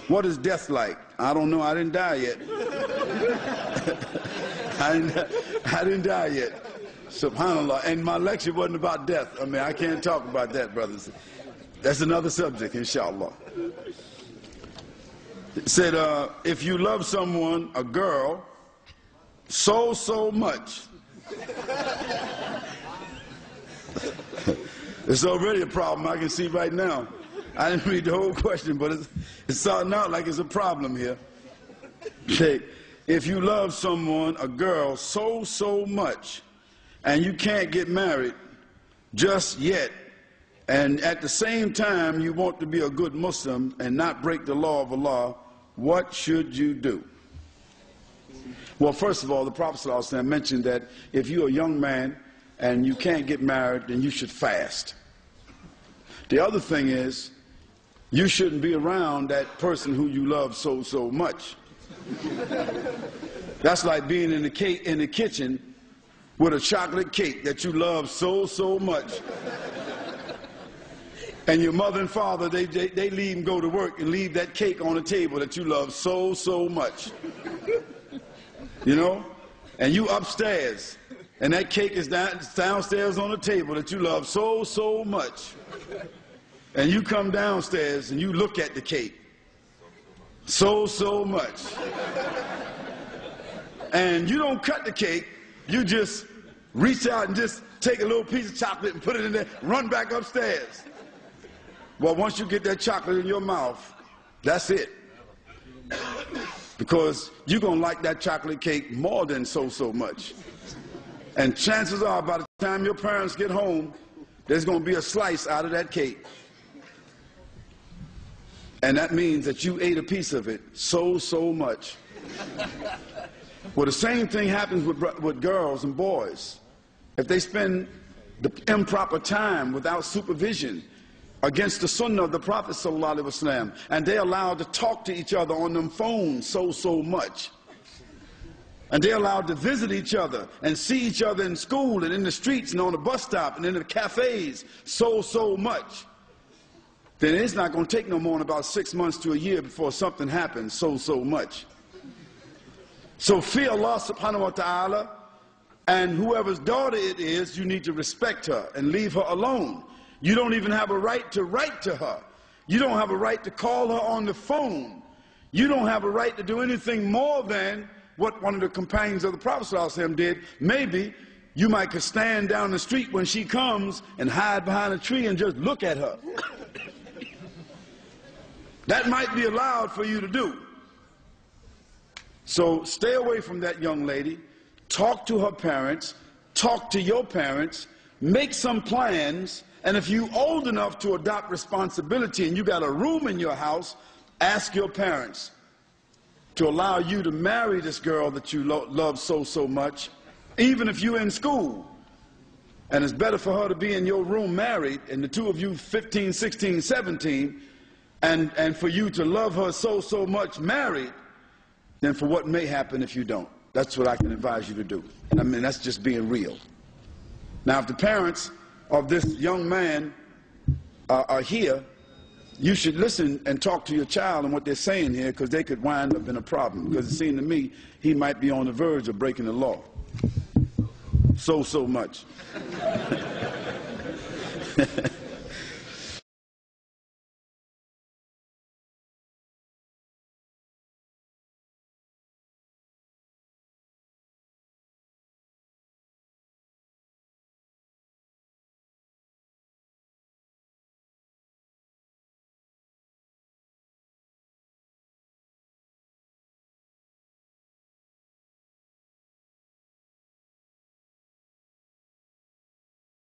what is death like? I don't know. I didn't die yet. I didn't die yet. SubhanAllah. And my lecture wasn't about death. I mean, I can't talk about that, brothers. That's another subject, inshallah. It said, if you love someone, a girl, so much. It's already a problem I can see right now. I didn't read the whole question, but it's starting out like it's a problem here. Say, if you love someone, a girl, so much, and you can't get married just yet, and at the same time you want to be a good Muslim and not break the law of Allah, what should you do? Well, first of all, the Prophet ﷺ mentioned that if you're a young man and you can't get married, then you should fast. The other thing is, you shouldn't be around that person who you love so much. That's like being in the kitchen with a chocolate cake that you love so much. And your mother and father, they leave and go to work and leave that cake on the table that you love so much. You know? And you upstairs, and that cake is downstairs on the table that you love so much. And you come downstairs and you look at the cake so much. And you don't cut the cake, you just reach out and just take a little piece of chocolate and put it in there, run back upstairs. Well, once you get that chocolate in your mouth, that's it. Because you're going to like that chocolate cake more than so much. And chances are, by the time your parents get home, there's going to be a slice out of that cake. And that means that you ate a piece of it so much. Well, the same thing happens with girls and boys. If they spend the improper time without supervision against the sunnah of the Prophet ﷺ, and they're allowed to talk to each other on them phones so much, and they're allowed to visit each other and see each other in school and in the streets and on the bus stop and in the cafes so much, then it's not going to take no more than about 6 months to a year before something happens so much. So fear Allah subhanahu wa ta'ala, and whoever's daughter it is, you need to respect her and leave her alone. You don't even have a right to write to her. You don't have a right to call her on the phone. You don't have a right to do anything more than what one of the companions of the Prophet ﷺ did. Maybe you might could stand down the street when she comes and hide behind a tree and just look at her. That might be allowed for you to do. So stay away from that young lady. Talk to her parents. Talk to your parents. Make some plans. And if you're old enough to adopt responsibility and you got a room in your house, ask your parents to allow you to marry this girl that you love so much, even if you're in school. And it's better for her to be in your room married, and the two of you 15, 16, 17, and for you to love her so much married, than for what may happen if you don't. That's what I can advise you to do. And I mean, that's just being real. Now, if the parents of this young man are here, you should listen and talk to your child and what they're saying here, because they could wind up in a problem. Because it seemed to me he might be on the verge of breaking the law. So much.